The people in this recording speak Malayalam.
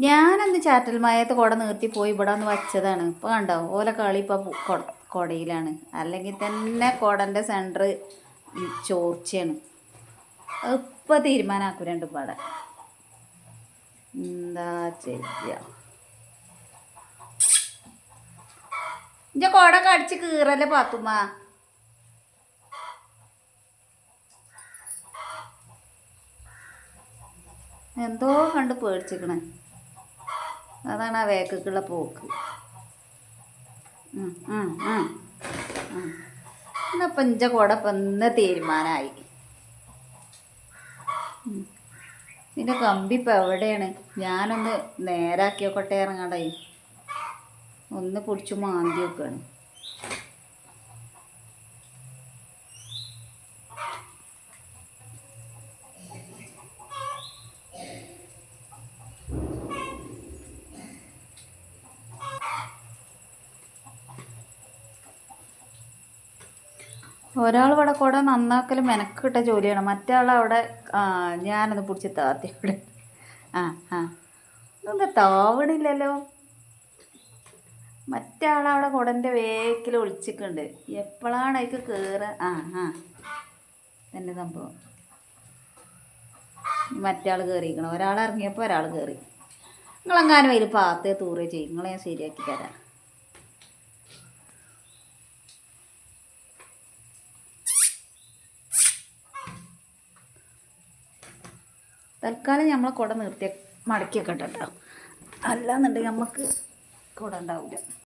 ഞാനന്ന് ചാറ്റൽ മഴയത്ത് കുട നിർത്തി പോയി ഇവിടെ ഒന്ന് വച്ചതാണ്. ഇപ്പോൾ കണ്ടോ ഓല കളി ഇപ്പോൾ കുടയിലാണ്. അല്ലെങ്കിൽ തന്നെ കുടൻ്റെ സെൻറ്റർ ചോർച്ചയാണ്. ഇപ്പോൾ തീരുമാനമാക്കും രണ്ടും പാടെ. എന്താ ചെയ്യുക? ഇൻ്റെ കുട കടിച്ച് കീറല്ലേ പാത്തുമ്മ. എന്തോ കണ്ട് പേടിച്ചിക്കണേ. അതാണ് ആ വേക്കുള്ള പോക്ക്. എന്നപ്പം ഇഞ്ച കുട ഇപ്പം ഇന്ന് തീരുമാനമായി. ഇതിൻ്റെ കമ്പി ഇപ്പം എവിടെയാണ്? ഞാനൊന്ന് നേരാക്കി നോക്കട്ടെ ഇറങ്ങാണ്ടായി. ഒന്ന് പിടിച്ച് മാന്തി വെക്കുകയാണ്. ഒരാൾ ഇവിടെ കൂടെ നന്നാക്കൽ മെനക്കിട്ട ജോലിയാണ്. മറ്റേ അവിടെ ഞാനൊന്ന് പിടിച്ച് താത്തി ഇവിടെ. ഇതൊന്നും താവണില്ലല്ലോ. മറ്റേ ആളവിടെ കുടൻ്റെ വേക്കിൽ ഒളിച്ചിട്ടുണ്ട്. എപ്പോഴാണ് അതിക്ക് കയറുക? തന്നെ സംഭവം. മറ്റേ ആൾ കയറിയിരിക്കണം. ഒരാൾ ഇറങ്ങിയപ്പോൾ ഒരാൾ കയറി. നിങ്ങളെങ്ങാനും അതിൽ പാത്തേ തൂറേ ചെയ്യും. നിങ്ങളെ ഞാൻ ശരിയാക്കി തരാം. തൽക്കാലം നമ്മളെ കുട നിർത്തി മടക്കി വെക്കട്ടെ കേട്ടോ. അല്ലാന്നുണ്ടെങ്കിൽ നമുക്ക് കുട ഉണ്ടാവില്ല.